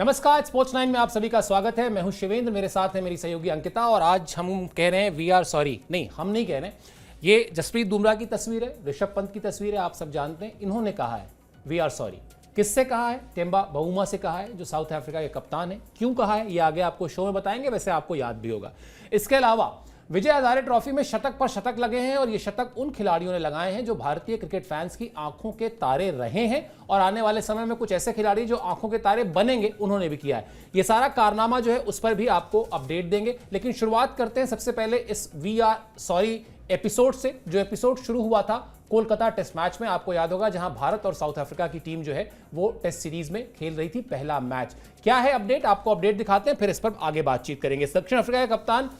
नमस्कार, स्पोर्ट्स 9 में आप सभी का स्वागत है। मैं हूं शिवेंद्र, मेरे साथ है मेरी सहयोगी अंकिता और आज हम कह रहे हैं वी आर सॉरी। नहीं, हम नहीं कह रहे। ये जसप्रीत बुमराह की तस्वीर है, ऋषभ पंत की तस्वीर है, आप सब जानते हैं। इन्होंने कहा है वी आर सॉरी। किससे कहा है? टेम्बा बाउमा से कहा है, जो साउथ अफ्रीका के कप्तान है। क्यों कहा है ये आगे आपको शो में बताएंगे, वैसे आपको याद भी होगा। इसके अलावा विजय हजारे ट्रॉफी में शतक पर शतक लगे हैं और ये शतक उन खिलाड़ियों ने लगाए हैं जो भारतीय क्रिकेट फैंस की आंखों के तारे रहे हैं और आने वाले समय में कुछ ऐसे खिलाड़ी जो आंखों के तारे बनेंगे, उन्होंने भी किया है। ये सारा कारनामा जो है उस पर भी आपको अपडेट देंगे, लेकिन शुरुआत करते हैं सबसे पहले इस वी आर सॉरी एपिसोड से, जो एपिसोड शुरू हुआ था कोलकाता टेस्ट मैच में। आपको याद होगा जहां भारत और साउथ अफ्रीका की टीम जो है वो टेस्ट सीरीज में खेल रही थी पहला मैच। क्या है अपडेट, आपको अपडेट दिखाते हैं, फिर इस पर आगे बातचीत करेंगे। दक्षिण अफ्रीका के कप्तान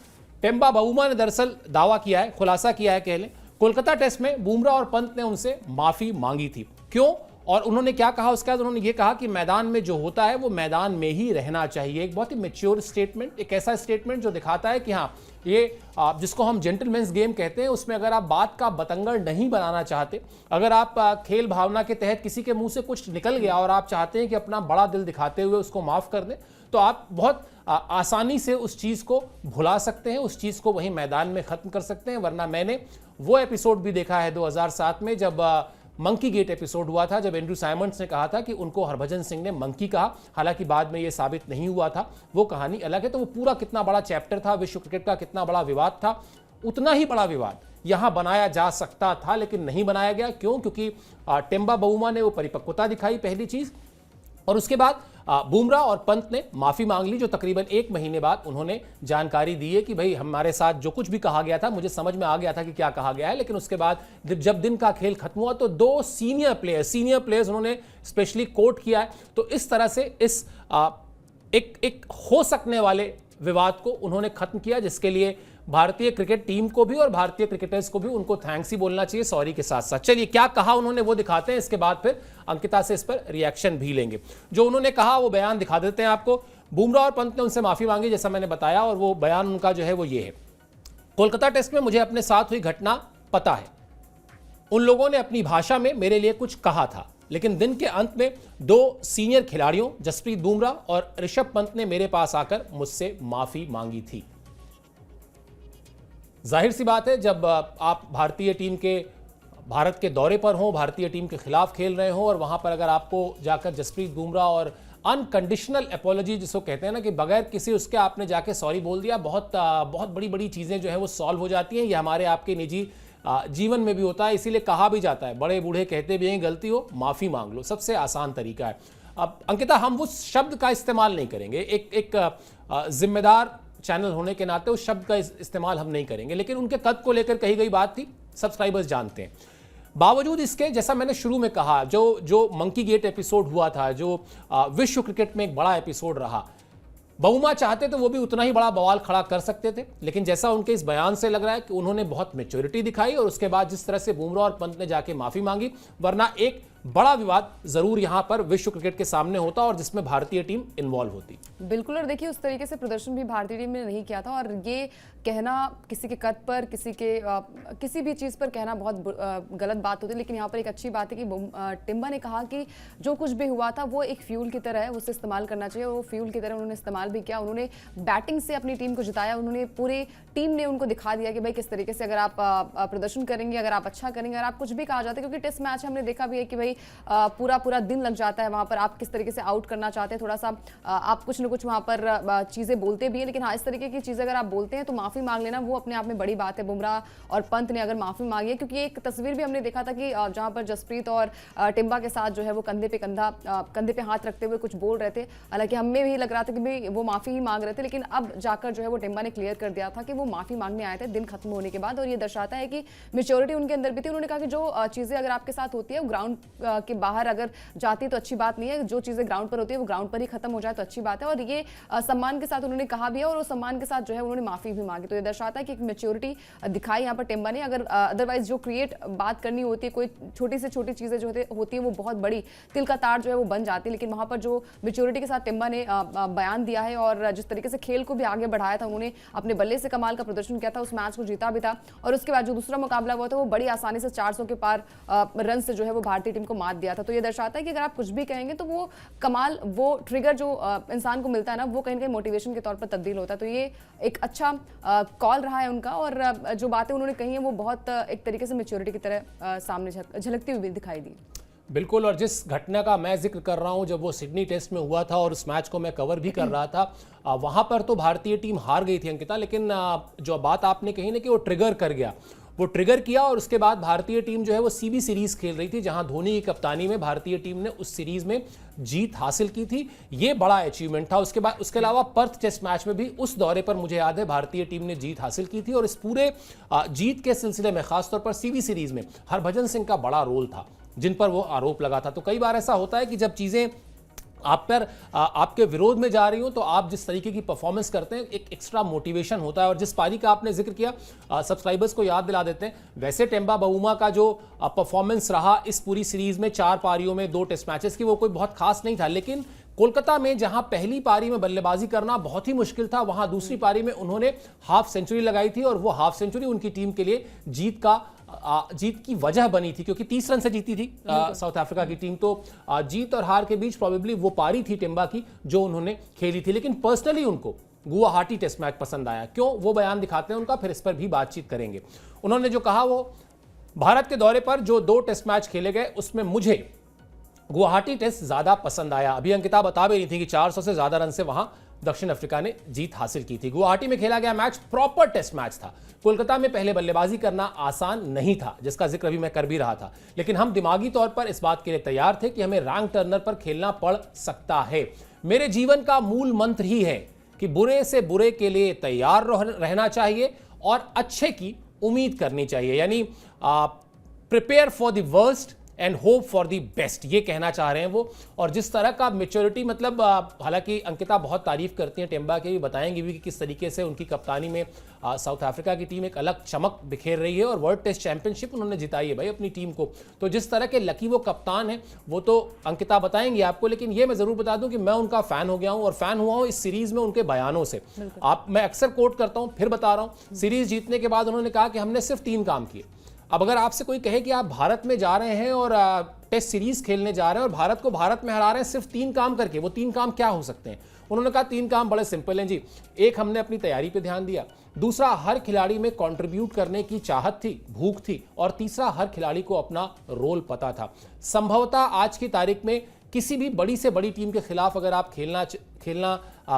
टेम्बा बाउमा ने दरअसल दावा किया है, खुलासा किया है, कह लें कोलकाता टेस्ट में बुमराह और पंत ने उनसे माफी मांगी थी। क्यों और उन्होंने क्या कहा? उसके बाद उन्होंने ये कहा कि मैदान में जो होता है वो मैदान में ही रहना चाहिए। एक बहुत ही मैच्योर स्टेटमेंट, एक ऐसा स्टेटमेंट जो दिखाता है कि हाँ, ये जिसको हम जेंटलमैन्स गेम कहते हैं, उसमें अगर आप बात का बतंगड़ नहीं बनाना चाहते, अगर आप खेल भावना के तहत किसी के मुंह से कुछ निकल गया और आप चाहते हैं कि अपना बड़ा दिल दिखाते हुए उसको माफ कर दें, तो आप बहुत आसानी से उस चीज को भुला सकते हैं, उस चीज को वहीं मैदान में खत्म कर सकते हैं। वरना मैंने वो एपिसोड भी देखा है 2007 में, जब मंकी गेट एपिसोड हुआ था, जब एंड्रू साइमंड्स ने कहा था कि उनको हरभजन सिंह ने मंकी कहा। हालांकि बाद में ये साबित नहीं हुआ था, वो कहानी अलग है। तो वो पूरा कितना बड़ा चैप्टर था, विश्व क्रिकेट का कितना बड़ा विवाद था, उतना ही बड़ा विवाद यहां बनाया जा सकता था, लेकिन नहीं बनाया गया। क्यों? क्योंकि टेम्बा बाउमा ने वो परिपक्वता दिखाई, पहली चीज, और उसके बाद बुमराह और पंत ने माफी मांग ली, जो तकरीबन 1 महीने बाद उन्होंने जानकारी दी है कि भाई हमारे साथ जो कुछ भी कहा गया था, मुझे समझ में आ गया था कि क्या कहा गया है, लेकिन उसके बाद जब दिन का खेल खत्म हुआ तो 2 सीनियर प्लेयर्स उन्होंने स्पेशली कोट किया है। तो इस तरह से इस एक हो सकने वाले विवाद को उन्होंने खत्म किया, जिसके लिए भारतीय क्रिकेट टीम को भी और भारतीय क्रिकेटर्स को भी उनको थैंक्स ही बोलना चाहिए, सॉरी के साथ साथ। चलिए क्या कहा उन्होंने वो दिखाते हैं, इसके बाद फिर अंकिता से इस पर रिएक्शन भी लेंगे। जो उन्होंने कहा वो बयान दिखा देते हैं आपको। बुमराह और पंत ने उनसे माफी मांगी, जैसा मैंने बताया, और वो बयान उनका जो है वो ये है। कोलकाता टेस्ट में मुझे अपने साथ हुई घटना पता है। उन लोगों ने अपनी भाषा में मेरे लिए कुछ कहा था, लेकिन दिन के अंत में 2 सीनियर खिलाड़ियों जसप्रीत बुमराह और ऋषभ पंत ने मेरे पास आकर मुझसे माफी मांगी थी। जाहिर सी बात है, जब आप भारतीय टीम के भारत के दौरे पर हो, भारतीय टीम के खिलाफ खेल रहे हो, और वहां पर अगर आपको जाकर जसप्रीत बुमराह और अनकंडीशनल अपॉलॉजी जिसको कहते हैं ना, कि बगैर किसी उसके आपने जाके सॉरी बोल दिया, बहुत बड़ी बड़ी चीजें जो है वो सॉल्व हो जाती हैं। ये हमारे आपके निजी जीवन में भी होता है, इसीलिए कहा भी जाता है, बड़े बूढ़े कहते भी हैं, गलती हो माफी मांग लो, सबसे आसान तरीका है। अब अंकिता, हम वो शब्द का इस्तेमाल नहीं करेंगे, एक जिम्मेदार चैनल होने के नाते उस शब्द का इस्तेमाल हम नहीं करेंगे, लेकिन उनके कद को लेकर कही गई बात थी, सब्सक्राइबर्स जानते हैं। बावजूद इसके, जैसा मैंने शुरू में कहा, जो मंकी गेट एपिसोड हुआ था, जो विश्व क्रिकेट में एक बड़ा एपिसोड रहा, बाउमा चाहते तो वो भी उतना ही बड़ा बवाल खड़ा कर सकते थे, लेकिन जैसा उनके इस बयान से लग रहा है कि उन्होंने बहुत मैच्योरिटी दिखाई, और उसके बाद जिस तरह से बुमराह और पंत ने जाके माफी मांगी, वरना एक बड़ा विवाद जरूर यहां पर विश्व क्रिकेट के सामने होता और जिसमें भारतीय टीम इन्वॉल्व होती। बिल्कुल, और देखिए उस तरीके से प्रदर्शन भी भारतीय टीम ने नहीं किया था, और ये कहना किसी के कद पर, किसी भी चीज़ पर कहना बहुत गलत बात होती है। लेकिन यहाँ पर एक अच्छी बात है कि टिम्बा ने कहा कि जो कुछ भी हुआ था वो एक फ्यूल की तरह है, उसे इस्तेमाल करना चाहिए। वो फ्यूल की तरह उन्होंने इस्तेमाल भी किया। उन्होंने बैटिंग से अपनी टीम को जिताया, उन्होंने पूरी टीम ने उनको दिखा दिया कि भाई किस तरीके से अगर आप प्रदर्शन करेंगे, अगर आप अच्छा करेंगे, अगर आप कुछ भी कहा जाता है, क्योंकि टेस्ट मैच हमने देखा भी है कि भाई पूरा दिन लग जाता है वहां पर, आप किस तरीके से आउट करना चाहते हैं, थोड़ा सा आप कुछ ना कुछ वहां पर चीजें बोलते भी हैं, लेकिन हाँ, इस तरीके की चीजें अगर आप बोलते हैं तो माफी मांग लेना वो अपने आप में बड़ी बात है। बुमराह और पंत ने अगर माफी मांगी है, क्योंकि एक तस्वीर भी हमने देखा था कि जहां पर जसप्रीत और टिम्बा के साथ जो है वो कंधे पे हाथ रखते हुए कुछ बोल रहे थे। हालांकि हमें भी लग रहा था कि भाई वो माफी ही मांग रहे थे, लेकिन अब जाकर जो है वो टिम्बा ने क्लियर कर दिया था कि वो माफी मांगने आए थे दिन खत्म होने के बाद, और ये दर्शाता है कि मेच्योरिटी उनके अंदर भी थी। उन्होंने कहा कि जो चीजें अगर आपके साथ होती है, ग्राउंड के बाहर अगर जाती है तो अच्छी बात नहीं है, जो चीजें ग्राउंड पर होती है वो ग्राउंड पर ही खत्म हो जाए तो अच्छी बात है, और ये सम्मान के साथ उन्होंने कहा भी है, और उस सम्मान के साथ जो है उन्होंने माफी भी मांगी। तो ये दर्शाता है कि एक मेच्योरिटी दिखाई यहाँ पर टिम्बा ने। अगर अदरवाइज जो क्रिएट बात करनी होती है, कोई छोटी से छोटी चीजें जो होती है वो बहुत बड़ी तिल का तार जो है वो बन जाती है, लेकिन वहां पर जो मेच्योरिटी के साथ टिम्बा ने बयान दिया है और जिस तरीके से खेल को भी आगे बढ़ाया था, उन्होंने अपने बल्ले से कमाल का प्रदर्शन किया था, उस मैच को जीता भी था, और उसके बाद जो दूसरा मुकाबला हुआ था वो बड़ी आसानी से 400 के पार रन से जो है वो भारतीय टीम उनको मात दिया था। तो ये दर्शाता है कि अगर आप कुछ भी कहेंगे तो वो कमाल, वो ट्रिगर जो इंसान को मिलता है ना, वो कहीं ना कहीं मोटिवेशन के तौर पर तब्दील होता है। तो ये एक अच्छा कॉल रहा है उनका, और जो बातें उन्होंने कही हैं वो बहुत एक तरीके से मेच्योरिटी की तरह सामने झलकती हुई दिखाई दी। बिल्कुल, और जिस घटना का मैं जिक्र कर रहा हूं, जब वो सिडनी टेस्ट में हुआ था और उस मैच को मैं कवर भी कर रहा था, वहां पर तो भारतीय टीम हार गई थी अंकिता, लेकिन जो बात आपने कही ना कि वो ट्रिगर कर गया, वो ट्रिगर किया और उसके बाद भारतीय टीम जो है वो सीबी सीरीज खेल रही थी, जहां धोनी की कप्तानी में भारतीय टीम ने उस सीरीज में जीत हासिल की थी। ये बड़ा अचीवमेंट था। उसके बाद उसके अलावा पर्थ टेस्ट मैच में भी उस दौरे पर मुझे याद है भारतीय टीम ने जीत हासिल की थी, और इस पूरे जीत के सिलसिले में खासतौर पर सीबी सीरीज में हरभजन सिंह का बड़ा रोल था, जिन पर वो आरोप लगा था। तो कई बार ऐसा होता है कि जब चीजें आप पर आपके विरोध में जा रही हो, तो आप जिस तरीके की परफॉर्मेंस करते हैं, एक एक्स्ट्रा मोटिवेशन होता है। और जिस पारी का आपने जिक्र किया, सब्सक्राइबर्स को याद दिला देते हैं, वैसे टेम्बा बाउमा का जो परफॉर्मेंस रहा इस पूरी सीरीज में 4 पारियों में 2 टेस्ट मैचेस की, वो कोई बहुत खास नहीं था। लेकिन कोलकाता में जहां पहली पारी में बल्लेबाजी करना बहुत ही मुश्किल था, वहां दूसरी पारी में उन्होंने हाफ सेंचुरी लगाई थी, और वो हाफ सेंचुरी उनकी टीम के लिए जीत की वजह बनी थी, क्योंकि 30 रन से जीती थी साउथ अफ्रीका की टीम। तो जीत और हार के बीच प्रोबेबली वो पारी थी टेम्बा की जो उन्होंने खेली थी। लेकिन पर्सनली उनको गुवाहाटी टेस्ट मैच पसंद आया। क्यों, वो बयान दिखाते हैं उनका, फिर इस पर भी बातचीत करेंगे। उन्होंने जो कहा, वो भारत के दौरे पर जो 2 टेस्ट मैच खेले गए उसमें मुझे गुवाहाटी टेस्ट ज्यादा पसंद आया। अभी अंकिता बता भी रही थी कि 400 से ज्यादा रन से वहां दक्षिण अफ्रीका ने जीत हासिल की थी। गुवाहाटी में खेला गया मैच प्रॉपर टेस्ट मैच था। कोलकाता में पहले बल्लेबाजी करना आसान नहीं था, जिसका जिक्र अभी मैं कर भी रहा था, लेकिन हम दिमागी तौर पर इस बात के लिए तैयार थे कि हमें रैंक टर्नर पर खेलना पड़ सकता है। मेरे जीवन का मूल मंत्र ही है कि बुरे से बुरे के लिए तैयार रहना चाहिए और अच्छे की उम्मीद करनी चाहिए, यानी prepare for the worst and hope for the best, ये कहना चाह रहे हैं वो। और जिस तरह का मेच्योरिटी, मतलब हालांकि अंकिता बहुत तारीफ करती हैं टेम्बा की, भी बताएंगी भी कि किस तरीके से उनकी कप्तानी में साउथ अफ्रीका की टीम एक अलग चमक बिखेर रही है, और वर्ल्ड टेस्ट चैंपियनशिप उन्होंने जिताई है भाई अपनी टीम को। तो जिस तरह के लकी वो कप्तान है, वो तो अंकिता बताएंगी आपको, लेकिन ये मैं जरूर बता दूं कि मैं उनका फैन हो गया हूं, और फैन हुआ हूं इस सीरीज में उनके बयानों से। मैं अक्सर कोट करता हूं, फिर बता रहा हूं, सीरीज जीतने के बाद उन्होंने कहा कि हमने सिर्फ 3 काम किए। अब अगर आपसे कोई कहे कि आप भारत में जा रहे हैं और टेस्ट सीरीज खेलने जा रहे हैं और भारत को भारत में हरा रहे हैं सिर्फ 3 काम करके, वो 3 काम क्या हो सकते हैं? उन्होंने कहा 3 काम बड़े सिंपल हैं जी। एक, हमने अपनी तैयारी पे ध्यान दिया। दूसरा, हर खिलाड़ी में कंट्रीब्यूट करने की चाहत थी, भूख थी। और तीसरा, हर खिलाड़ी को अपना रोल पता था। संभवतः आज की तारीख में किसी भी बड़ी से बड़ी टीम के खिलाफ अगर आप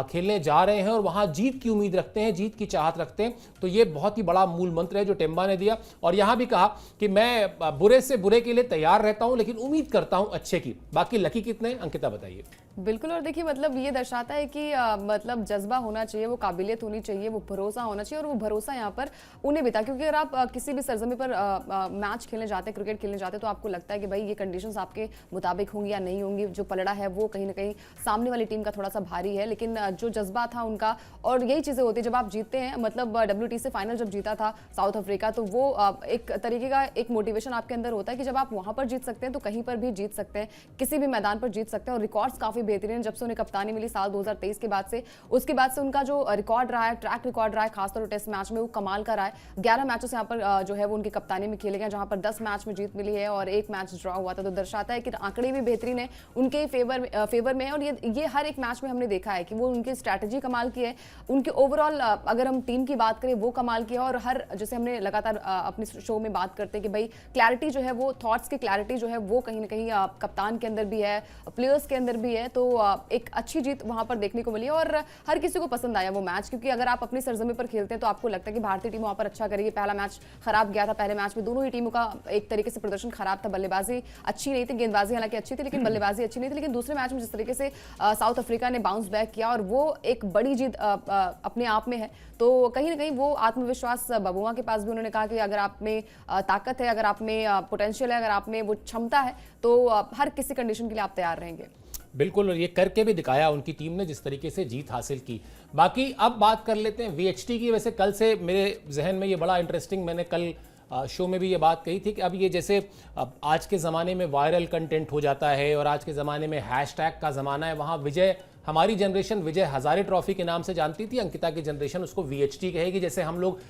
खेलने जा रहे हैं और वहां जीत की उम्मीद रखते हैं, जीत की चाहत रखते हैं, तो ये बहुत ही बड़ा मूल मंत्र है जो टेम्बा ने दिया। और यहां भी कहा कि मैं बुरे से बुरे के लिए तैयार रहता हूं, लेकिन उम्मीद करता हूं अच्छे की। बाकी लकी कितने, अंकिता बताइए। बिल्कुल, और देखिए मतलब ये दर्शाता है कि मतलब जज्बा होना चाहिए, वो काबिलियत होनी चाहिए, वो भरोसा होना चाहिए, और वो भरोसा यहाँ पर उन्हें भी था। क्योंकि अगर आप किसी भी सरजमी पर मैच खेलने जाते हैं, क्रिकेट खेलने जाते हैं, तो आपको लगता है कि भाई ये कंडीशंस आपके मुताबिक होंगी या नहीं होंगी। जो पलड़ा है वो कहीं ना कहीं सामने वाली टीम का थोड़ा सा भारी है, लेकिन जो जज्बा था उनका, और यही चीज़ें होती है जब आप जीतते हैं। मतलब WTC फाइनल जब जीता था साउथ अफ्रीका, तो वो एक तरीके का एक मोटिवेशन आपके अंदर होता है कि जब आप वहाँ पर जीत सकते हैं तो कहीं पर भी जीत सकते हैं, किसी भी मैदान पर जीत सकते हैं। और रिकॉर्ड्स काफ़ी बेहतरीन, जब से उन्हें कप्तानी मिली साल 2023 के बाद से, उसके बाद से उनका जो रिकॉर्ड रहा है, ट्रैक रिकॉर्ड रहा है, खासतौर पर टेस्ट मैच में, वो कमाल का रहा है। 11 मैचेस यहाँ पर जो है वो उनकी कप्तानी में खेले गए, जहाँ पर 10 मैच में जीत मिली है और 1 मैच ड्रॉ हुआ था। तो दर्शाता है कि आंकड़े भी बेहतरीन है, उनके फेवर में है। और ये हर एक मैच में हमने देखा है कि वो उनकी स्ट्रैटेजी कमाल की है, उनके ओवरऑल अगर हम टीम की बात करें वो कमाल की है। और हर, जैसे हमने लगातार अपने शो में बात करते हैं कि भाई क्लैरिटी जो है, वो थॉट्स की क्लैरिटी जो है वो कहीं ना कहीं कप्तान के अंदर भी है, प्लेयर्स के अंदर भी है। तो एक अच्छी जीत वहां पर देखने को मिली और हर किसी को पसंद आया वो मैच। क्योंकि अगर आप अपनी सरजमी पर खेलते हैं तो आपको लगता है कि भारतीय टीम वहां पर अच्छा करेगी। पहला मैच खराब गया था, पहले मैच में दोनों ही टीमों का एक तरीके से प्रदर्शन खराब था, बल्लेबाजी अच्छी नहीं थी, गेंदबाजी हालांकि अच्छी थी लेकिन बल्लेबाजी अच्छी नहीं थी। लेकिन दूसरे मैच में जिस तरीके से साउथ अफ्रीका ने बाउंस बैक किया और वो एक बड़ी जीत अपने आप में है, तो कहीं ना कहीं वो आत्मविश्वास बबुआ के पास भी, उन्होंने कहा कि अगर आप में ताकत है, अगर आप में पोटेंशियल है, अगर आप में वो क्षमता है, तो हर किसी कंडीशन के लिए आप तैयार रहेंगे। बिल्कुल, और ये करके भी दिखाया उनकी टीम ने, जिस तरीके से जीत हासिल की। बाकी अब बात कर लेते हैं VHT की। वैसे कल से मेरे जहन में ये बड़ा इंटरेस्टिंग, मैंने कल शो में भी ये बात कही थी कि अब ये जैसे आज के ज़माने में वायरल कंटेंट हो जाता है और आज के ज़माने में हैशटैग का ज़माना है, वहाँ विजय हमारी जनरेशन विजय हजारे ट्रॉफी के नाम से जानती थी, अंकिता की जनरेशन उसको VHT कहेगी। जैसे हम लोग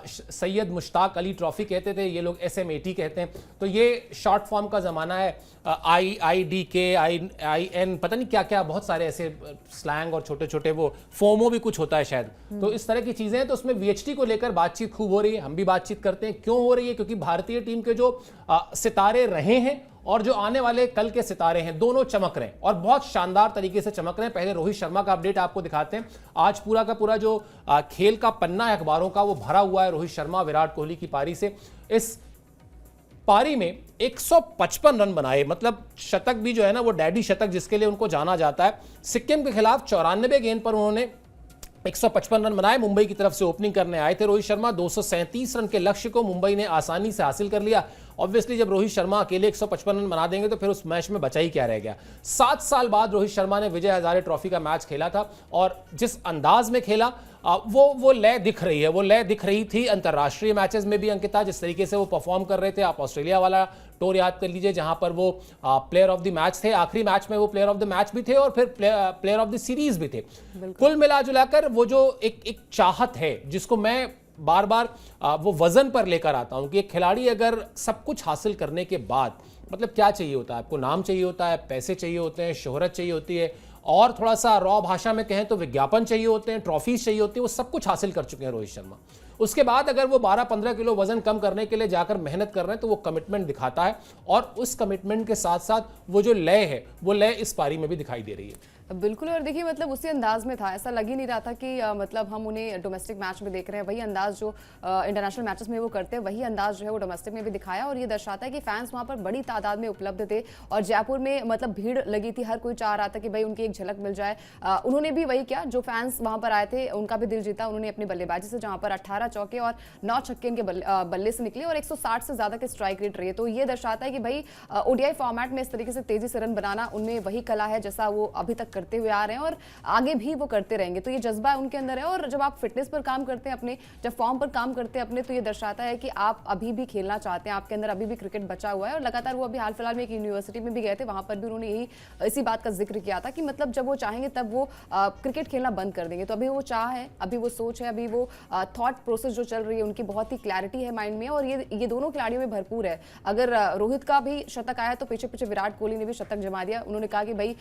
सैयद मुश्ताक अली ट्रॉफी कहते थे, ये लोग SMAT कहते हैं। तो ये शॉर्ट फॉर्म का ज़माना है। IDK IN पता नहीं क्या क्या, बहुत सारे ऐसे स्लैंग और छोटे छोटे, वो फोमो भी कुछ होता है शायद। तो इस तरह की चीज़ें हैं। तो उसमें VHT को लेकर बातचीत खूब हो रही है, हम भी बातचीत करते हैं। क्यों हो रही है? क्योंकि भारतीय टीम के जो सितारे रहे हैं और जो आने वाले कल के सितारे हैं, दोनों चमक रहे हैं और बहुत शानदार तरीके से चमक रहे हैं। पहले रोहित शर्मा का अपडेट आपको दिखाते हैं। आज पूरा का पूरा जो खेल का पन्ना है अखबारों का, वो भरा हुआ है रोहित शर्मा विराट कोहली की पारी से। इस पारी में 155 रन बनाए, मतलब शतक भी जो है ना वो डैडी शतक जिसके लिए उनको जाना जाता है। सिक्किम के खिलाफ 94 गेंद पर उन्होंने 155 रन बनाए। मुंबई की तरफ से ओपनिंग करने आए थे रोहित शर्मा। 237 रन के लक्ष्य को मुंबई ने आसानी से हासिल कर लिया। ऑब्वियसली जब रोहित शर्मा अकेले 155 रन बना देंगे तो फिर उस मैच में बचा ही क्या रह गया। 7 साल बाद रोहित शर्मा ने विजय हजारे ट्रॉफी का मैच खेला था और जिस अंदाज में खेला वो लय दिख रही है, वो लय दिख रही थी अंतर्राष्ट्रीय मैचेस में भी। अंकिता, जिस तरीके से वो परफॉर्म कर रहे थे, आप ऑस्ट्रेलिया वाला टूर याद कर लीजिए जहां पर वो प्लेयर ऑफ द मैच थे। आखिरी मैच में वो प्लेयर ऑफ द मैच भी थे और फिर प्लेयर ऑफ द सीरीज भी थे। कुल मिला जुलाकर वो जो एक चाहत है जिसको मैं बार बार वो वजन पर लेकर आता हूं कि एक खिलाड़ी अगर सब कुछ हासिल करने के बाद, मतलब क्या चाहिए होता है आपको? नाम चाहिए होता है, पैसे चाहिए होते हैं, शोहरत चाहिए होती है, और थोड़ा सा रॉ भाषा में कहें तो विज्ञापन चाहिए होते हैं, ट्रॉफीज चाहिए होती है। वो सब कुछ हासिल कर चुके हैं रोहित शर्मा। उसके बाद अगर वो 12-15 किलो वजन कम करने के लिए जाकर मेहनत कर रहे हैं तो वो कमिटमेंट दिखाता है और उस कमिटमेंट के साथ साथ वो जो लय है वो लय इस पारी में भी दिखाई दे रही है। बिल्कुल। और देखिए मतलब उसी अंदाज में था, ऐसा लग ही नहीं रहा था कि मतलब हम उन्हें डोमेस्टिक मैच में देख रहे हैं। वही अंदाज जो इंटरनेशनल मैचेस में वो करते हैं, वही अंदाज जो है वो डोमेस्टिक में भी दिखाया। और ये दर्शाता है कि फैंस वहाँ पर बड़ी तादाद में उपलब्ध थे और जयपुर में मतलब भीड़ लगी थी। हर कोई चाह रहा था कि भाई उनकी एक झलक मिल जाए। उन्होंने भी वही किया, जो फैंस वहाँ पर आए थे उनका भी दिल जीता। उन्होंने अपनी बल्लेबाजी से, जहाँ पर 18 चौके और 9 छक्के इनके बल्ले से निकले और 160 से ज्यादा के स्ट्राइक रेट रही है। तो ये दर्शाता है कि भाई ODI फॉर्मेट में इस तरीके से तेजी से रन बनाना उनमें वही कला है जैसा वो अभी तक करते हुए आ रहे हैं और आगे भी वो करते रहेंगे। तो ये जज्बा उनके अंदर है। और जब आप फिटनेस पर काम करते हैं अपने, जब फॉर्म पर काम करते हैं अपने, तो ये दर्शाता है कि आप अभी भी खेलना चाहते हैं, आपके अंदर अभी भी क्रिकेट बचा हुआ है। और लगातार वो अभी हाल फिलहाल में एक यूनिवर्सिटी में भी गए थे, वहां पर भी उन्होंने यही इसी बात का जिक्र किया था कि मतलब जब वो चाहेंगे तब वो क्रिकेट खेलना बंद कर देंगे। तो अभी वो चाह है, अभी वो सोच है, अभी वो थॉट प्रोसेस जो चल रही है उनकी बहुत ही क्लैरिटी है माइंड में। और ये दोनों खिलाड़ियों में भरपूर है। अगर रोहित का भी शतक आया तो पीछे पीछे विराट कोहली ने भी शतक जमा दिया। उन्होंने कहा कि भाई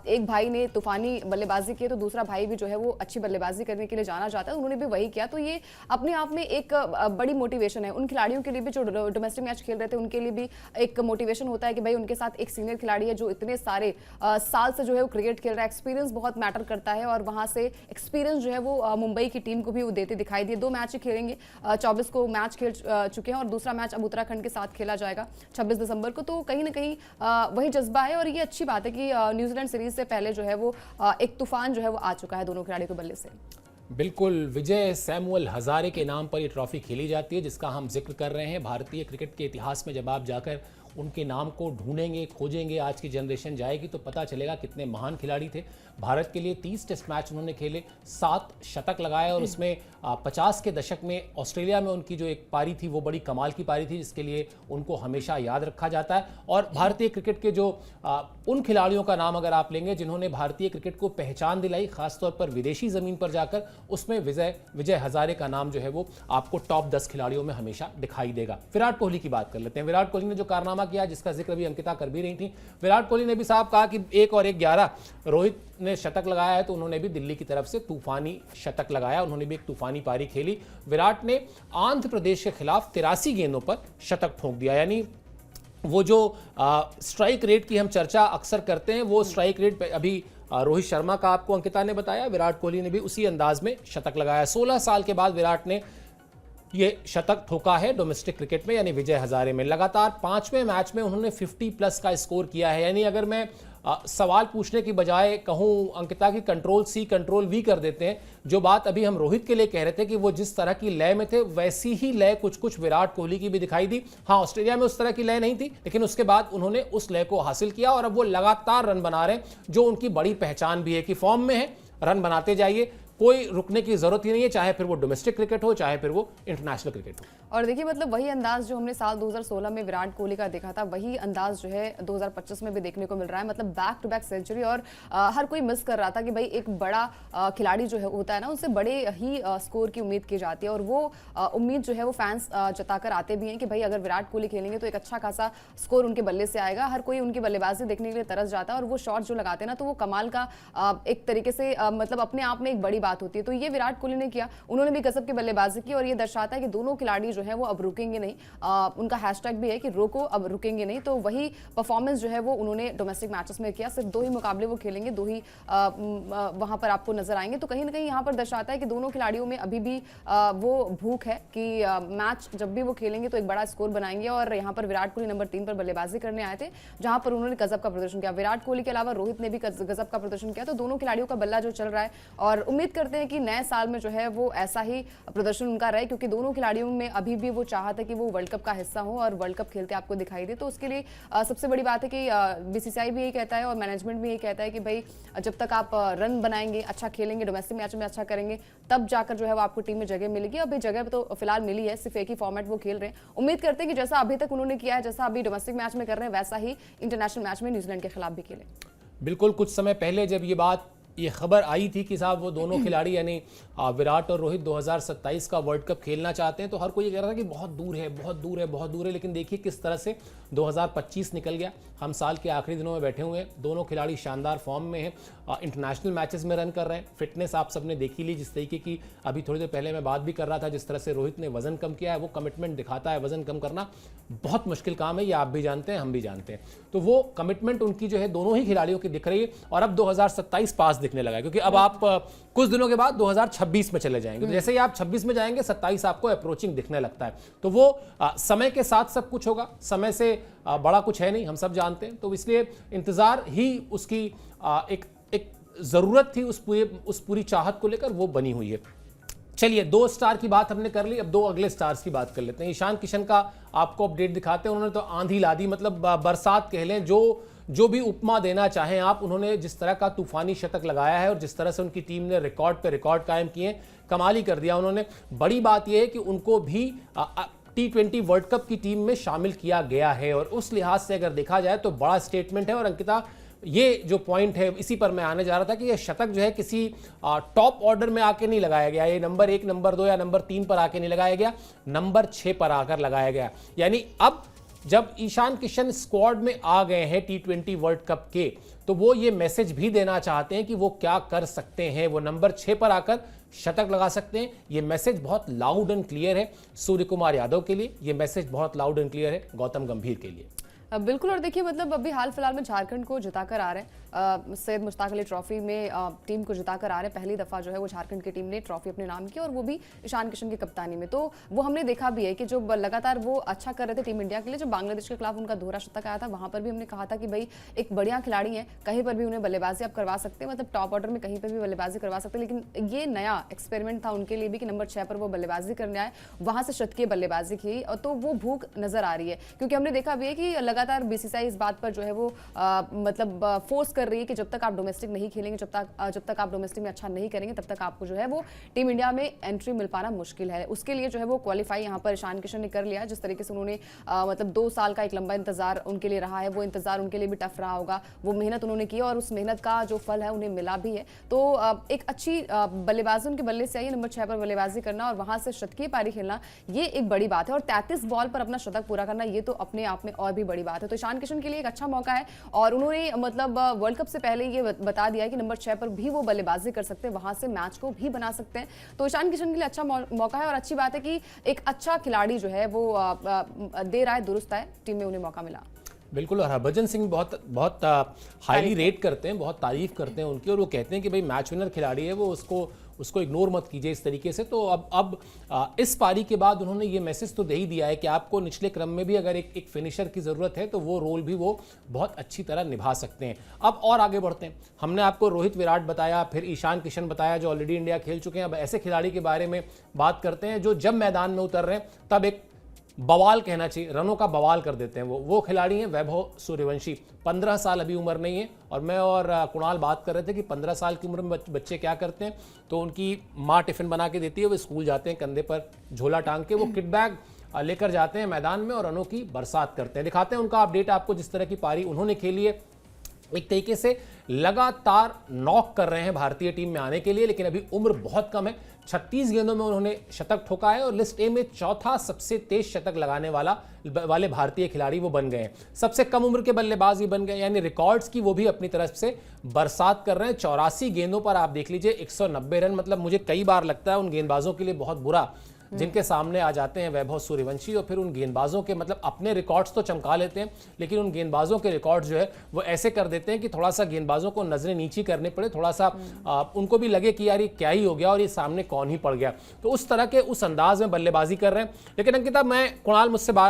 एक भाई ने तूफानी बल्लेबाजी की तो दूसरा भाई भी जो है वो अच्छी बल्लेबाजी करने के लिए जाना चाहता है, उन्होंने भी वही किया। तो ये अपने आप में एक बड़ी मोटिवेशन है उन खिलाड़ियों के लिए भी जो डोमेस्टिक मैच खेल रहे थे, उनके लिए भी एक मोटिवेशन होता है कि भाई उनके साथ एक सीनियर खिलाड़ी है जो इतने सारे साल से जो है वो क्रिकेट खेल रहा है। एक्सपीरियंस बहुत मैटर करता है और वहां से एक्सपीरियंस जो है वो मुंबई की टीम को भी वो देते दिखाई दिए। 2 मैच ही खेलेंगे, 24 को मैच खेल चुके हैं और दूसरा मैच अब उत्तराखंड के साथ खेला जाएगा 26 दिसंबर को। तो कहीं ना कहीं वही जज्बा है और ये अच्छी बात है कि न्यूजीलैंड सीरीज से पहले जो है वो एक तूफान जो है वो आ चुका है दोनों खिलाड़ियों के बल्ले से। बिल्कुल, विजय सैमुअल हजारे के नाम पर यह ट्रॉफी खेली जाती है जिसका हम जिक्र कर रहे हैं। भारतीय क्रिकेट के इतिहास में जब आप जाकर उनके नाम को ढूंढेंगे, खोजेंगे, आज की जनरेशन जाएगी तो पता चलेगा कितने महान खिलाड़ी थे। भारत के लिए 30 टेस्ट मैच उन्होंने खेले, 7 शतक लगाए और उसमें 50 के दशक में ऑस्ट्रेलिया में उनकी जो एक पारी थी वो बड़ी कमाल की पारी थी जिसके लिए उनको हमेशा याद रखा जाता है। और भारतीय क्रिकेट के जो उन खिलाड़ियों का नाम अगर आप लेंगे जिन्होंने भारतीय क्रिकेट को पहचान दिलाई, खासतौर पर विदेशी ज़मीन पर जाकर, उसमें विजय हजारे का नाम जो है वो आपको टॉप 10 खिलाड़ियों में हमेशा दिखाई देगा। विराट कोहली की बात कर लेते हैं। विराट कोहली ने जो कारनामा किया जिसका जिक्र भी अंकिता कर भी रही थी, विराट कोहली ने भी साहब कहा कि 1 और 1 11 रोहित ने शतक लगाया है तो उन्होंने भी दिल्ली की तरफ से तूफानी शतक लगाया, उन्होंने भी एक तूफानी पारी खेली। विराट ने आंध्र प्रदेश के खिलाफ 83 गेंदों पर शतक ठोक दिया। यानी वो जो स्ट्राइक रेट की हम चर्चा अक्सर करते हैं, वो स्ट्राइक रेट अभी रोहित शर्मा का आपको अंकिता ने बताया, विराट कोहली ने भी उसी अंदाज में शतक लगाया। 16 साल के बाद विराट ने ये शतक ठोका है डोमेस्टिक क्रिकेट में, यानी विजय हजारे में। लगातार 5वें मैच में उन्होंने 50 प्लस का स्कोर किया है। यानी अगर मैं सवाल पूछने की बजाय कहूं अंकिता की कंट्रोल C कंट्रोल V कर देते हैं, जो बात अभी हम रोहित के लिए कह रहे थे कि वो जिस तरह की लय में थे वैसी ही लय कुछ कुछ विराट कोहली की भी दिखाई दी। हाँ, ऑस्ट्रेलिया में उस तरह की लय नहीं थी, लेकिन उसके बाद उन्होंने उस लय को हासिल किया और अब वो लगातार रन बना रहे हैं, जो उनकी बड़ी पहचान भी है कि फॉर्म में है, रन बनाते जाइए, कोई रुकने की जरूरत ही नहीं है, चाहे फिर वो डोमेस्टिक क्रिकेट हो चाहे फिर वो इंटरनेशनल क्रिकेट हो। और देखिए मतलब वही अंदाज जो हमने साल 2016 में विराट कोहली का देखा था, वही अंदाज जो है 2025 में भी देखने को मिल रहा है। मतलब बैक टू बैक सेंचुरी, और हर कोई मिस कर रहा था कि भाई एक बड़ा खिलाड़ी जो है होता है ना, उससे बड़े ही स्कोर की उम्मीद की जाती है। और वो उम्मीद जो है वो फैंस जताकर आते भी हैं कि भाई अगर विराट कोहली खेलेंगे तो एक अच्छा खासा स्कोर उनके बल्ले से आएगा। हर कोई उनकी बल्लेबाजी देखने के लिए तरस जाता है, और वो शॉट जो लगाते हैं ना, तो वो कमाल का एक तरीके से मतलब अपने आप में एक बड़ी बात होती है। तो ये विराट कोहली ने किया, उन्होंने भी गजब की बल्लेबाजी की, और ये दर्शाता है कि दोनों खिलाड़ी जो है वो अब रुकेंगे नहीं। उनका हैशटैग भी है कि रोको, अब रुकेंगे नहीं। तो वही परफॉर्मेंस जो है वो उन्होंने डोमेस्टिक मैचेस में किया। सिर्फ 2 ही मुकाबले वो खेलेंगे, 2 ही वहां पर आपको नजर आएंगे। तो कहीं ना कहीं यहाँ पर दर्शाता है कि दोनों खिलाड़ियों में अभी भी वो भूख है कि मैच जब भी वो खेलेंगे तो एक बड़ा स्कोर बनाएंगे। और यहाँ पर विराट कोहली नंबर 3 पर बल्लेबाजी करने आए थे, जहां पर उन्होंने गजब का प्रदर्शन किया। विराट कोहली के अलावा रोहित ने भी गजब का प्रदर्शन किया। तो दोनों खिलाड़ियों का बल्ला जो चल रहा है, और उम्मीद करते हैं कि नए साल में जो है वो ऐसा ही प्रदर्शन उनका रहे, क्योंकि दोनों खिलाड़ियों में अभी भी वो चाहता है कि वो वर्ल्ड कप का हिस्सा हो और वर्ल्ड कप खेलते आपको दिखाई दे। तो उसके लिए सबसे बड़ी बात है कि बीसीसीआई भी यही कहता है और मैनेजमेंट भी यही कहता है कि भाई जब तक आप रन बनाएंगे, अच्छा खेलेंगे, डोमेस्टिक मैच में अच्छा करेंगे, तब जाकर जो है वो आपको टीम में जगह मिलेगी। अभी जगह तो फिलहाल मिली है, सिर्फ एक ही फॉर्मेट वो खेल रहे हैं। उम्मीद करते हैं कि जैसा अभी तक उन्होंने किया है, जैसा अभी डोमेस्टिक मैच में कर रहे हैं, वैसा ही इंटरनेशनल मैच में न्यूजीलैंड के खिलाफ भी खेलें। बिल्कुल, कुछ समय पहले जब ये खबर आई थी कि साहब वो दोनों खिलाड़ी यानी विराट और रोहित 2027 का वर्ल्ड कप खेलना चाहते हैं, तो हर कोई ये कह रहा था कि बहुत दूर है, बहुत दूर है, बहुत दूर है। लेकिन देखिए किस तरह से 2025 निकल गया। हम साल के आखिरी दिनों में बैठे हुए हैं, दोनों खिलाड़ी शानदार फॉर्म में हैं, इंटरनेशनल मैचेस में रन कर रहे हैं। फिटनेस आप सबने देखी ली, जिस तरीके की अभी थोड़ी देर पहले मैं बात भी कर रहा था, जिस तरह से रोहित ने वजन कम किया है, वो कमिटमेंट दिखाता है। वजन कम करना बहुत मुश्किल काम है, ये आप भी जानते हैं, हम भी जानते हैं। तो वो कमिटमेंट उनकी जो है दोनों ही खिलाड़ियों की दिख रही है। और अब 2027 पास दिखने लगा है, क्योंकि अब आप कुछ दिनों के बाद 2026 में चले जाएंगे। तो जैसे ही आप 26 में जाएंगे, 27 आपको अप्रोचिंग दिखने लगता है। तो वो समय के साथ सब कुछ होगा, समय से बड़ा कुछ है नहीं, हम सब जानते हैं। तो इसलिए इंतजार ही उसकी एक जरूरत थी, उस पूरी चाहत को लेकर वो बनी हुई है। चलिए, 2 स्टार की बात हमने कर ली, अब 2 अगले स्टार्स की बात कर लेते हैं। ईशान किशन का आपको अपडेट दिखाते हैं। उन्होंने तो आंधी ला दी, मतलब बरसात कह लें, जो भी उपमा देना चाहें आप। उन्होंने जिस तरह का तूफानी शतक लगाया है और जिस तरह से उनकी टीम ने रिकॉर्ड पे रिकॉर्ड कायम किए, कमाल ही कर दिया उन्होंने। बड़ी बात यह है कि उनको भी T20 वर्ल्ड कप की टीम में शामिल किया गया है, और उस लिहाज से अगर देखा जाए तो बड़ा स्टेटमेंट है। और अंकिता, ये जो पॉइंट है, इसी पर मैं आने जा रहा था कि यह शतक जो है किसी टॉप ऑर्डर में आके नहीं लगाया गया। ये नंबर 1, नंबर 2 या नंबर 3 पर आके नहीं लगाया गया, नंबर 6 पर आकर लगाया गया। यानी अब जब ईशान किशन स्क्वाड में आ गए हैं T20 वर्ल्ड कप के, तो वो ये मैसेज भी देना चाहते हैं कि वो क्या कर सकते हैं। वो नंबर 6 पर आकर शतक लगा सकते हैं। ये मैसेज बहुत लाउड एंड क्लियर है सूर्य कुमार यादव के लिए, ये मैसेज बहुत लाउड एंड क्लियर है गौतम गंभीर के लिए। बिल्कुल। और देखिए मतलब अभी हाल फिलहाल में झारखंड को जिताकर आ रहे हैं, सैयद मुश्ताक अली ट्रॉफी में टीम को जिताकर आ रहे हैं। पहली दफा जो है वो झारखंड की टीम ने ट्रॉफी अपने नाम की, और वो भी ईशान किशन की कप्तानी में। तो वो हमने देखा भी है कि जो लगातार वो अच्छा कर रहे थे टीम इंडिया के लिए। जब बांग्लादेश के खिलाफ उनका दोहरा शतक आया था, वहां पर भी हमने कहा था कि भाई एक बढ़िया खिलाड़ी है, कहीं पर भी उन्हें बल्लेबाजी आप करवा सकते हैं, मतलब टॉप ऑर्डर में कहीं पर भी बल्लेबाजी करवा सकते हैं। लेकिन ये नया एक्सपेरिमेंट था उनके लिए भी कि नंबर 6 पर वो बल्लेबाजी करने आए, वहां से शतकीय बल्लेबाजी की। तो वो भूख नजर आ रही है, क्योंकि हमने देखा भी है कि लगातार बीसीसीआई बात पर जो है वो मतलब फोर्स कर रही है कि जब तक आप डोमेस्टिक नहीं खेलेंगे, जब तक आप डोमेस्टिक में अच्छा नहीं करेंगे, तब तक आपको जो है वो टीम इंडिया में एंट्री मिल पाना मुश्किल है। उसके लिए जो है वो क्वालिफाई यहाँ पर ईशान किशन ने कर लिया। जिस तरीके से उन्होंने मतलब 2 साल का एक लंबा इंतजार उनके लिए रहा है, वो इंतजार उनके लिए भी टफ रहा होगा। वो मेहनत उन्होंने की और उस मेहनत का जो फल है उन्हें मिला भी है। तो एक अच्छी बल्लेबाजी उनके बल्ले से आई, नंबर 6 पर बल्लेबाजी करना और वहां से शतकीय पारी खेलना, ये एक बड़ी बात है। और 33 बॉल पर अपना शतक पूरा करना, ये तो अपने आप में और भी बड़ी बात है। तो ईशान किशन के लिए एक अच्छा मौका है, और उन्होंने मतलब वर्ल्ड कप से पहले ये बता दिया है कि नंबर 6 पर भी वो बल्लेबाजी कर सकते हैं, वहां से मैच को भी बना सकते हैं। तो ईशान किशन के लिए अच्छा मौका है, और अच्छी बात है कि एक अच्छा खिलाड़ी जो है वो दे रहा है, दुरुस्त है, टीम में उन्हें मौका मिला। बिल्कुल। और हरभजन सिंह बहुत हाईली रेट करते हैं, बहुत तारीफ करते हैं उनकी, और वो कहते हैं कि भाई मैच विनर खिलाड़ी है वो, उसको इग्नोर मत कीजिए इस तरीके से। तो अब इस पारी के बाद उन्होंने ये मैसेज तो दे ही दिया है कि आपको निचले क्रम में भी अगर एक फिनिशर की ज़रूरत है, तो वो रोल भी वो बहुत अच्छी तरह निभा सकते हैं। अब और आगे बढ़ते हैं। हमने आपको रोहित विराट बताया, फिर ईशान किशन बताया जो ऑलरेडी इंडिया खेल चुके हैं। अब ऐसे खिलाड़ी के बारे में बात करते हैं जो जब मैदान में उतर रहे हैं तब एक बवाल कहना चाहिए, रनों का बवाल कर देते हैं। वो खिलाड़ी हैं वैभव सूर्यवंशी। 15 साल अभी उम्र नहीं है, और मैं और कुणाल बात कर रहे थे कि 15 साल की उम्र में बच्चे क्या करते हैं। तो उनकी माँ टिफिन बना के देती है, वो स्कूल जाते हैं कंधे पर झोला टांग के, वो किट बैग लेकर जाते हैं मैदान में और रनों की बरसात करते हैं। दिखाते हैं उनका अपडेट आपको, जिस तरह की पारी उन्होंने खेली है। एक तरीके से लगातार नॉक कर रहे हैं भारतीय टीम में आने के लिए, लेकिन अभी उम्र बहुत कम है। 36 गेंदों में उन्होंने शतक ठोका है और लिस्ट ए में चौथा सबसे तेज शतक लगाने वाले भारतीय खिलाड़ी वो बन गए हैं। सबसे कम उम्र के बल्लेबाज ही बन गए, यानी रिकॉर्ड्स की वो भी अपनी तरफ से बरसात कर रहे हैं। 84 गेंदों पर आप देख लीजिए 190 रन, मतलब मुझे कई बार लगता है उन गेंदबाजों के लिए बहुत बुरा जिनके सामने आ जाते हैं वैभव सूर्यवंशी, और फिर उन गेंदबाजों के मतलब अपने रिकॉर्ड्स तो चमका लेते हैं, लेकिन उन गेंदबाजों के रिकॉर्ड्स जो है वो ऐसे कर देते हैं कि थोड़ा सा गेंदबाजों को नजरें नीची करनी पड़े, थोड़ा सा उनको भी लगे कि यार ये क्या ही हो गया और ये सामने कौन ही पड़ गया। तो उस तरह के उस अंदाज में बल्लेबाजी कर रहे हैं। लेकिन अंकिता,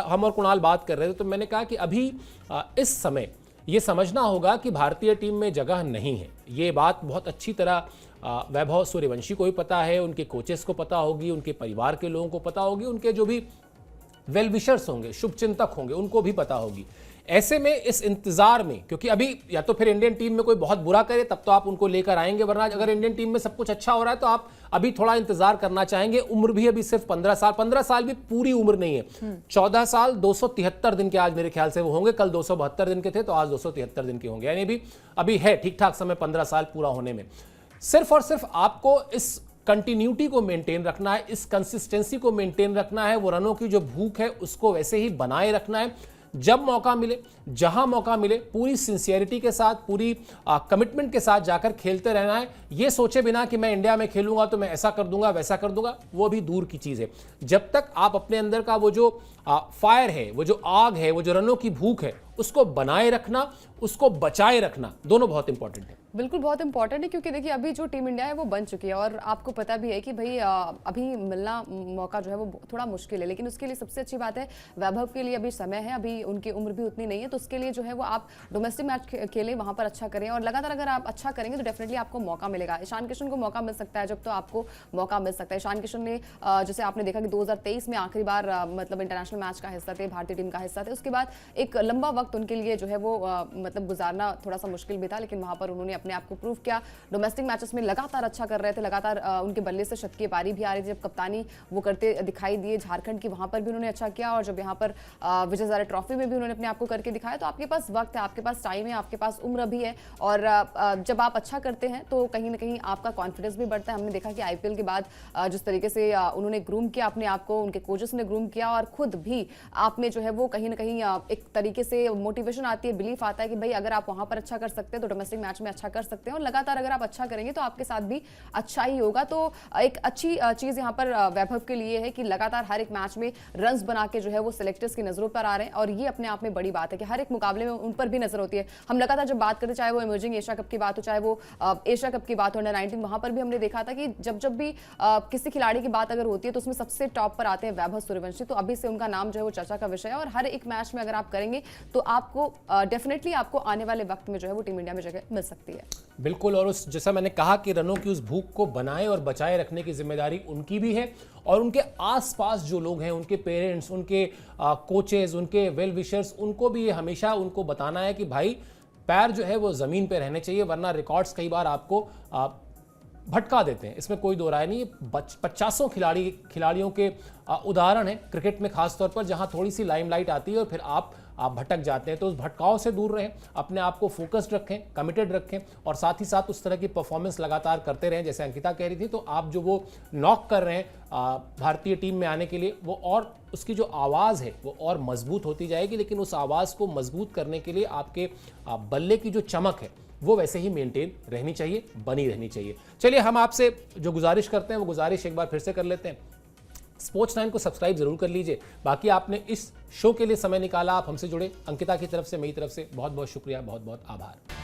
हम और कुणाल बात कर रहे थे तो मैंने कहा कि अभी इस समय ये समझना होगा कि भारतीय टीम में जगह नहीं है। ये बात बहुत अच्छी तरह वैभव सूर्यवंशी को भी पता है, उनके कोचेस को पता होगी, उनके परिवार के लोगों को पता होगी, उनके जो भी वेल विशर्स होंगे, शुभचिंतक होंगे, उनको भी पता होगी। ऐसे में इस इंतजार में, क्योंकि अभी या तो फिर इंडियन टीम में कोई बहुत बुरा करे तब तो आप उनको लेकर आएंगे, वरना अगर इंडियन टीम में सब कुछ अच्छा हो रहा है तो आप अभी थोड़ा इंतजार करना चाहेंगे। उम्र भी अभी सिर्फ 15 साल भी पूरी उम्र नहीं है। 14 साल 273 दिन के आज मेरे ख्याल से वो होंगे, कल 272 दिन के थे तो आज 273 दिन के होंगे, यानी अभी है ठीक ठाक समय 15 साल पूरा होने में। सिर्फ और सिर्फ आपको इस कंटिन्यूटी को मेंटेन रखना है, इस कंसिस्टेंसी को मेंटेन रखना है, वो रनों की जो भूख है उसको वैसे ही बनाए रखना है। जब मौका मिले, जहां मौका मिले, पूरी सिंसियरिटी के साथ, पूरी कमिटमेंट के साथ जाकर खेलते रहना है। ये सोचे बिना कि मैं इंडिया में खेलूंगा तो मैं ऐसा कर दूंगा वैसा कर दूंगा, वो भी दूर की चीज है। जब तक आप अपने अंदर का वो जो फायर है, वो जो आग है, वो जो रनों की भूख है, उसको बनाए रखना, उसको बचाए रखना, दोनों बहुत इंपॉर्टेंट है। बिल्कुल बहुत इंपॉर्टेंट है, क्योंकि देखिए अभी जो टीम इंडिया है वो बन चुकी है और आपको पता भी है कि भाई अभी मिलना मौका जो है वो थोड़ा मुश्किल है, लेकिन उसके लिए सबसे अच्छी बात है वैभव के लिए अभी समय है, अभी उनकी उम्र भी उतनी नहीं है, तो उसके लिए जो है वो आप डोमेस्टिक मैच खेलें, वहां पर अच्छा करें और लगातार अगर आप अच्छा करेंगे तो डेफिनेटली आपको मौका मिलेगा। ईशान किशन को मौका मिल सकता है जब तो आपको मौका मिल सकता है। ईशान किशन ने जैसे आपने देखा कि 2023 में आखिरी बार मतलब इंटरनेशनल मैच का हिस्सा थे, भारतीय टीम का हिस्सा थे, उसके बाद एक लंबा वक्त उनके लिए जो है वो मतलब गुजारना थोड़ा सा मुश्किल भी था, लेकिन वहां पर उन्होंने अपने आप को प्रूव किया। डोमेस्टिक मैचेस में लगातार अच्छा कर रहे थे, लगातार उनके बल्ले से शतकीय पारी भी आ रही थी, जब कप्तानी वो करते दिखाई दिए झारखंड की, वहां पर भी उन्होंने अच्छा किया और जब यहाँ पर विजय हजारे ट्रॉफी में भी उन्होंने अपने आप को करके दिखाया। तो आपके पास वक्त है, आपके पास टाइम है, आपके पास उम्र भी है और जब आप अच्छा करते हैं तो कहीं ना कहीं आपका कॉन्फिडेंस भी बढ़ता है। हमने देखा कि आईपीएल के बाद जिस तरीके से उन्होंने ग्रूम किया अपने आप को, उनके कोचेस ने ग्रूम किया और खुद भी आप में जो है वो कहीं ना कहीं एक तरीके से मोटिवेशन आती है, बिलीफ आता है कि भाई अगर आप वहां पर अच्छा कर सकते हैं तो डोमेस्टिक मैच में अच्छा कर सकते हैं और लगातार अगर आप अच्छा करेंगे तो आपके साथ भी अच्छा ही होगा। तो एक अच्छी चीज यहाँ पर वैभव के लिए है कि लगातार हर एक मैच में रन्स बना के जो है वो सिलेक्टर्स की नजरों पर आ रहे हैं और ये अपने आप में बड़ी बात है कि हर एक मुकाबले में उन पर भी नजर होती है। हम लगातार जब बात करते, चाहे वो इमर्जिंग एशिया कप की बात हो, चाहे वो एशिया कप की बात हो, अंडर-19, वहां पर भी हमने देखा था कि जब भी किसी खिलाड़ी की बात अगर होती है तो उसमें सबसे टॉप पर आते हैं वैभव सूर्यवंशी। तो अभी से उनका नाम जो है वो चर्चा का विषय है और हर एक मैच में अगर आप करेंगे तो आपको डेफिनेटली आपको आने वाले वक्त में जो है वो टीम इंडिया में जगह मिल सकती है। बिल्कुल, और उस जैसा मैंने कहा कि रनों की उस भूख को बनाए और बचाए रखने की जिम्मेदारी उनकी भी है और उनके आसपास जो लोग हैं, उनके पेरेंट्स, उनके कोचेस, उनके वेल विशर्स, उनको भी ये हमेशा उनको बताना है कि भाई पैर जो है वो ज़मीन पे रहने चाहिए, वरना रिकॉर्ड्स कई बार आपको भटका देते हैं, इसमें कोई दो राय नहीं। 50 खिलाड़ियों के उदाहरण है क्रिकेट में, खासतौर पर जहां थोड़ी सी लाइमलाइट आती है और फिर आप भटक जाते हैं। तो उस भटकाव से दूर रहें, अपने आप को फोकस्ड रखें, कमिटेड रखें और साथ ही साथ उस तरह की परफॉर्मेंस लगातार करते रहें जैसे अंकिता कह रही थी। तो आप जो वो नॉक कर रहे हैं भारतीय टीम में आने के लिए, वो और उसकी जो आवाज़ है वो और मजबूत होती जाएगी, लेकिन उस आवाज़ को मजबूत करने के लिए आपके बल्ले की जो चमक है वो वैसे ही मेंटेन रहनी चाहिए, बनी रहनी चाहिए। चलिए, हम आपसे जो गुजारिश करते हैं वो गुजारिश एक बार फिर से कर लेते हैं। स्पोर्ट्स 9 को सब्सक्राइब जरूर कर लीजिए। बाकी आपने इस शो के लिए समय निकाला, आप हमसे जुड़े। अंकिता की तरफ से, मेरी तरफ से बहुत बहुत शुक्रिया, बहुत बहुत आभार।